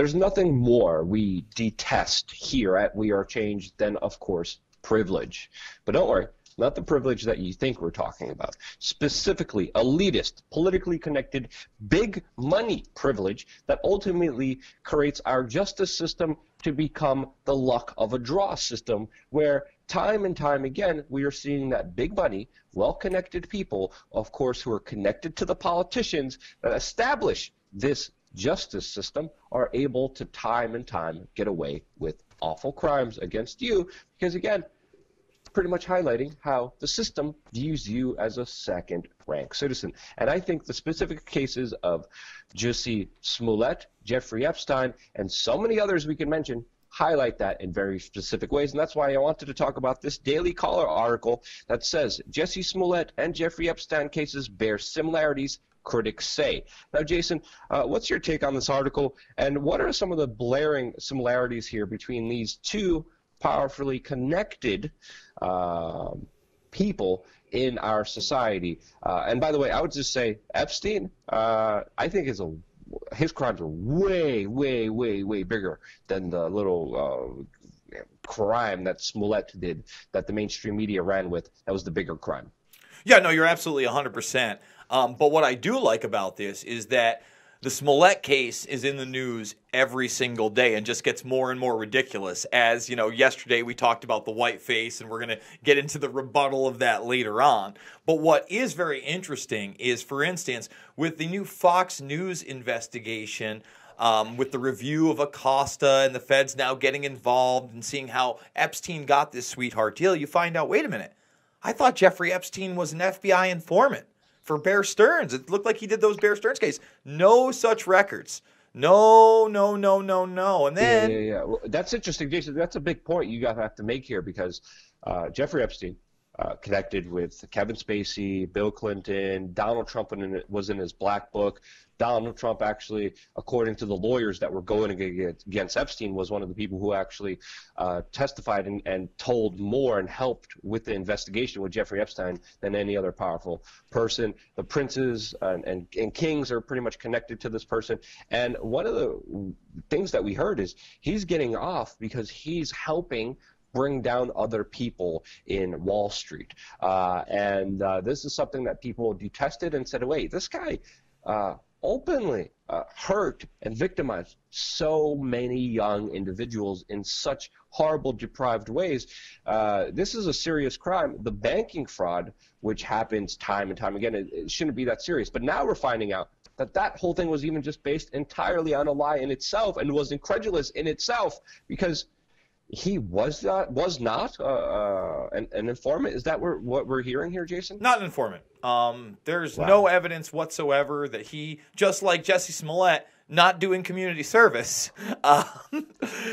There's nothing more we detest here at We Are Change than, of course, privilege. But don't worry, not the privilege that you think we're talking about. Specifically, elitist, politically connected, big money privilege that ultimately creates our justice system to become the luck of a draw system, where time and time again we are seeing that big money, well-connected people, of course, who are connected to the politicians that establish this justice system, are able to time and time get away with awful crimes against you, because again, pretty much highlighting how the system views you as a second-rank citizen. And I think the specific cases of Jussie Smollett, Jeffrey Epstein, and so many others we can mention highlight that in very specific ways. And that's why I wanted to talk about this Daily Caller article that says Jussie Smollett and Jeffrey Epstein cases bear similarities, critics say. Now, Jason, what's your take on this article, and what are some of the blaring similarities here between these two powerfully connected people in our society? And by the way, I would just say Epstein, I think his crimes are way, way, way, way bigger than the little crime that Smollett did, that the mainstream media ran with. That was the bigger crime. Yeah, no, you're absolutely 100%. But what I do like about this is that the Smollett case is in the news every single day and just gets more and more ridiculous. As, you know, yesterday we talked about the white face, and we're going to get into the rebuttal of that later on. But what is very interesting is, for instance, with the new Fox News investigation, with the review of Acosta and the feds now getting involved and seeing how Epstein got this sweetheart deal, you find out, wait a minute, I thought Jeffrey Epstein was an FBI informant for Bear Stearns. It looked like he did those Bear Stearns case. No such records. No. And then... Yeah. Well, that's interesting, Jason. That's a big point you have to make here, because Jeffrey Epstein connected with Kevin Spacey, Bill Clinton, Donald Trump was in his black book. Donald Trump actually, according to the lawyers that were going against Epstein, was one of the people who actually testified and told more and helped with the investigation with Jeffrey Epstein than any other powerful person. The princes and kings are pretty much connected to this person. And one of the things that we heard is he's getting off because he's helping bring down other people in Wall Street. This is something that people detested and said, wait, this guy openly hurt and victimized so many young individuals in such horrible, deprived ways. This is a serious crime. The banking fraud, which happens time and time again, it shouldn't be that serious. But now we're finding out that whole thing was even just based entirely on a lie in itself, and was incredulous in itself, because he was not an informant. Is that what we're hearing here, Jason? Not an informant. There's no evidence whatsoever that he, just like Jussie Smollett, not doing community service,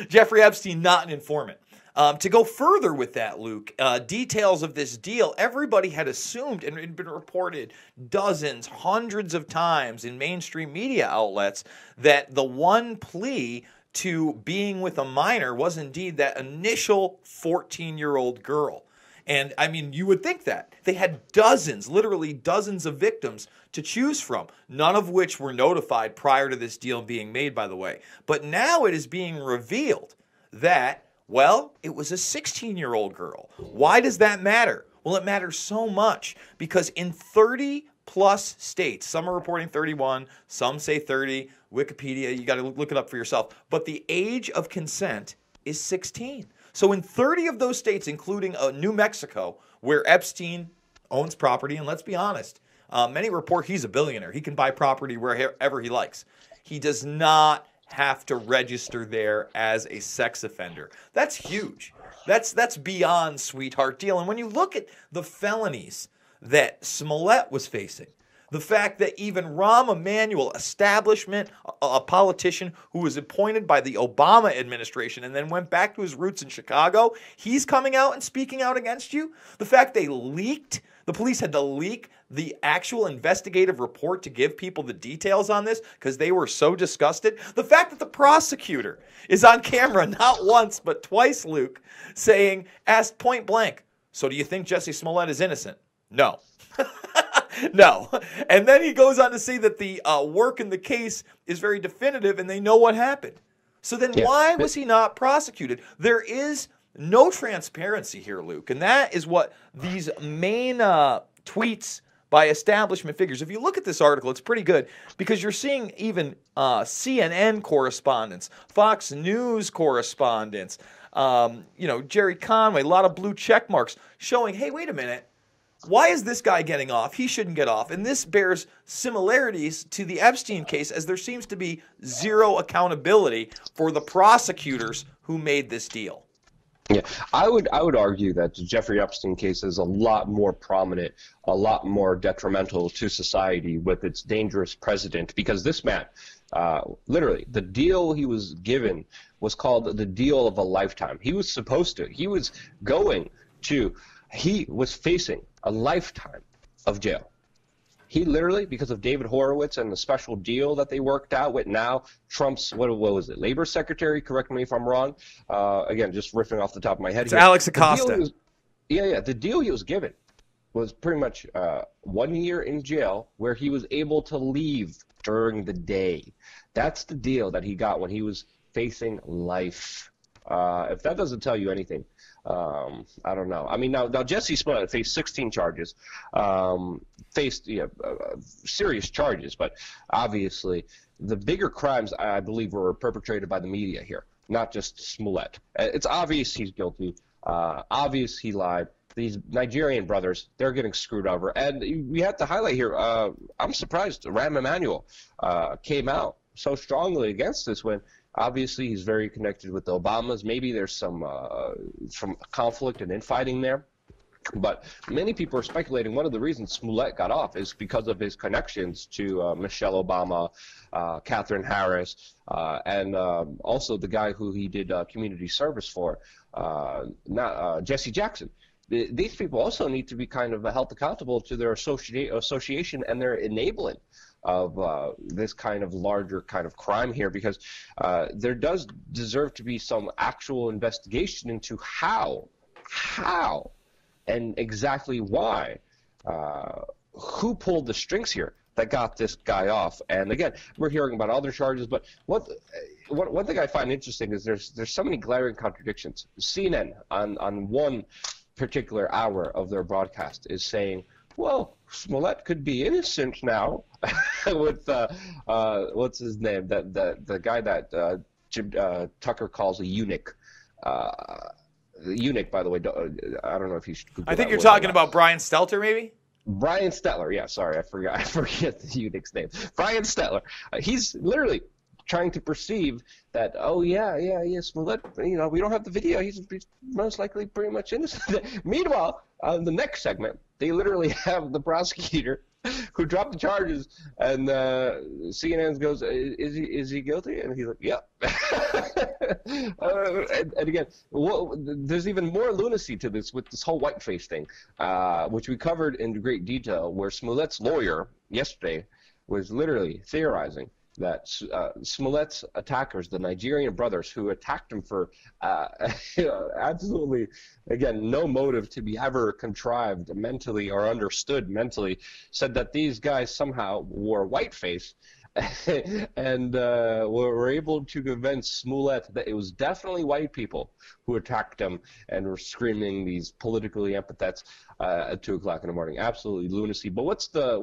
Jeffrey Epstein, not an informant. To go further with that, Luke, details of this deal, everybody had assumed, and it had been reported dozens, hundreds of times in mainstream media outlets, that the one plea to being with a minor was indeed that initial 14-year-old girl. And, I mean, you would think that. They had dozens, literally dozens of victims to choose from, none of which were notified prior to this deal being made, by the way. But now it is being revealed that, well, it was a 16-year-old girl. Why does that matter? Well, it matters so much because in 30-plus states, some are reporting 31, some say 30, Wikipedia, you got to look it up for yourself, but the age of consent is 16. So in 30 of those states, including New Mexico, where Epstein owns property, and let's be honest, many report he's a billionaire. He can buy property wherever he likes. He does not have to register there as a sex offender. That's huge. That's beyond sweetheart deal. And when you look at the felonies that Smollett was facing, the fact that even Rahm Emanuel, establishment, a politician who was appointed by the Obama administration and then went back to his roots in Chicago, he's coming out and speaking out against you. The fact the police had to leak the actual investigative report to give people the details on this because they were so disgusted. The fact that the prosecutor is on camera not once but twice, Luke, asked point blank, so do you think Jussie Smollett is innocent? No. No. And then he goes on to say that the work in the case is very definitive and they know what happened. So then why was he not prosecuted? There is no transparency here, Luke. And that is what these main tweets by establishment figures. If you look at this article, it's pretty good because you're seeing even CNN correspondents, Fox News correspondents, Jerry Conway, a lot of blue check marks showing, hey, wait a minute. Why is this guy getting off? He shouldn't get off. And this bears similarities to the Epstein case, as there seems to be zero accountability for the prosecutors who made this deal. Yeah, I would argue that the Jeffrey Epstein case is a lot more prominent, a lot more detrimental to society with its dangerous precedent, because this man, literally, the deal he was given was called the deal of a lifetime. He was facing a lifetime of jail. He literally, because of David Horowitz and the special deal that they worked out with now Trump's, what was it, Labor Secretary, correct me if I'm wrong. Again, just riffing off the top of my head. It's Alex Acosta. The deal he was given was pretty much 1 year in jail where he was able to leave during the day. That's the deal that he got when he was facing life. If that doesn't tell you anything, I don't know. I mean, now Jesse Smollett faced 16 charges, faced serious charges, but obviously the bigger crimes, I believe, were perpetrated by the media here, not just Smollett. It's obvious he's guilty. Obvious he lied. These Nigerian brothers, they're getting screwed over. And we have to highlight here, I'm surprised Rahm Emanuel came out so strongly against this when obviously he's very connected with the Obamas. Maybe there's some conflict and infighting there. But many people are speculating one of the reasons Smollett got off is because of his connections to Michelle Obama, Catherine Harris, and also the guy who he did community service for, Jesse Jackson. These people also need to be kind of held accountable to their association and their enabling of this kind of larger kind of crime here, because there does deserve to be some actual investigation into how and exactly why, who pulled the strings here that got this guy off. And again, we're hearing about other charges, but one thing I find interesting is there's so many glaring contradictions. CNN on one particular hour of their broadcast is saying, well, Smollett could be innocent now with what's his name, the guy that Jim Tucker calls a eunuch. The eunuch, by the way, I don't know if you should Google I think you're talking about Brian Stelter, maybe? Brian Stelter, yeah, sorry, I forget the eunuch's name. Brian Stelter. He's literally trying to perceive that, oh, yeah, Smollett, we don't have the video. He's most likely pretty much innocent. Meanwhile, the next segment, they literally have the prosecutor who dropped the charges, and CNN goes, is he guilty? And he's like, yep. And again, there's even more lunacy to this with this whole whiteface thing, which we covered in great detail, where Smollett's lawyer yesterday was literally theorizing that Smollett's attackers, the Nigerian brothers who attacked him for absolutely, again, no motive to be ever contrived mentally or understood mentally, said that these guys somehow wore whiteface and were able to convince Smollett that it was definitely white people who attacked him and were screaming these politically epithets at 2 o'clock in the morning. Absolutely lunacy. But what's the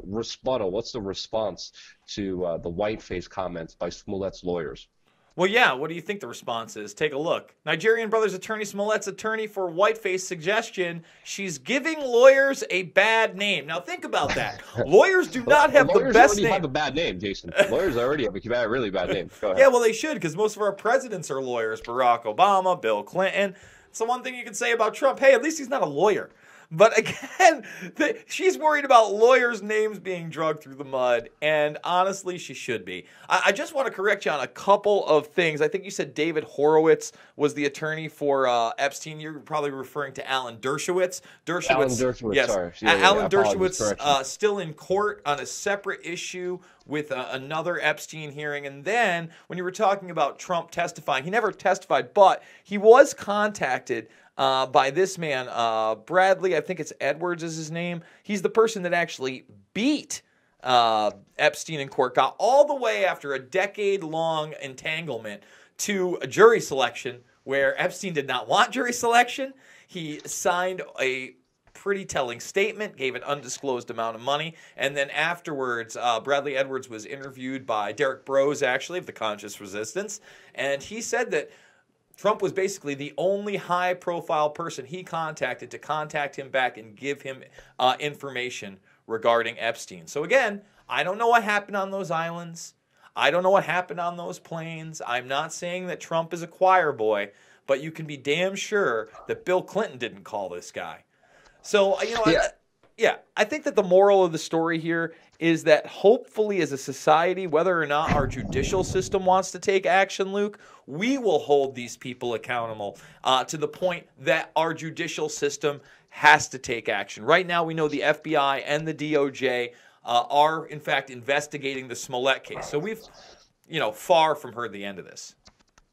rebuttal? What's the response to the whiteface comments by Smollett's lawyers? Well, yeah, what do you think the response is? Take a look. Nigerian brothers attorney Smollett's attorney for whiteface suggestion. She's giving lawyers a bad name. Now think about that. Lawyers do not have the best name. Lawyers already have a bad name, Jason. Lawyers already have a really bad name. Go ahead. Yeah, well, they should, because most of our presidents are lawyers. Barack Obama, Bill Clinton. So one thing you can say about Trump, hey, at least he's not a lawyer. But again, she's worried about lawyers' names being dragged through the mud, and honestly, she should be. I just want to correct you on a couple of things. I think you said David Horowitz was the attorney for Epstein. You're probably referring to Alan Dershowitz. Alan Dershowitz, yes. sorry. Alan Dershowitz still in court on a separate issue with another Epstein hearing. And then when you were talking about Trump testifying, he never testified, but he was contacted by this man, Bradley, I think it's Edwards is his name. He's the person that actually beat Epstein in court got all the way after a decade-long entanglement to a jury selection where Epstein did not want jury selection. He signed a pretty telling statement, gave an undisclosed amount of money, and then afterwards, Bradley Edwards was interviewed by Derek Brose, actually, of the Conscious Resistance, and he said that Trump was basically the only high-profile person he contacted to contact him back and give him information regarding Epstein. So again, I don't know what happened on those islands. I don't know what happened on those planes. I'm not saying that Trump is a choir boy, but you can be damn sure that Bill Clinton didn't call this guy. So, I think that the moral of the story here is that hopefully as a society, whether or not our judicial system wants to take action, Luke, we will hold these people accountable to the point that our judicial system has to take action. Right now, we know the FBI and the DOJ are, in fact, investigating the Smollett case. So we've, far from heard the end of this.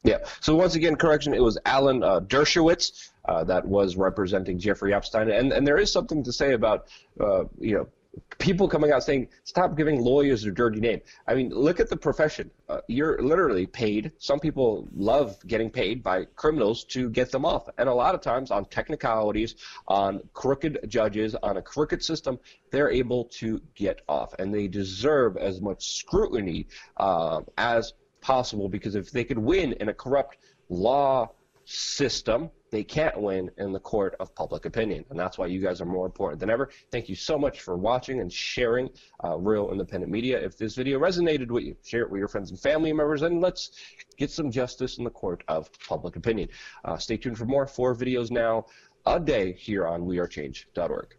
Yeah. So once again, correction, it was Alan Dershowitz that was representing Jeffrey Epstein. And there is something to say about, people coming out saying, stop giving lawyers a dirty name. I mean, look at the profession. You're literally paid. Some people love getting paid by criminals to get them off. And a lot of times on technicalities, on crooked judges, on a crooked system, they're able to get off. And they deserve as much scrutiny as possible, because if they could win in a corrupt law system, they can't win in the court of public opinion. And that's why you guys are more important than ever. Thank you so much for watching and sharing Real Independent Media. If this video resonated with you, share it with your friends and family members, and let's get some justice in the court of public opinion. Stay tuned for more 4 videos now a day here on wearechange.org.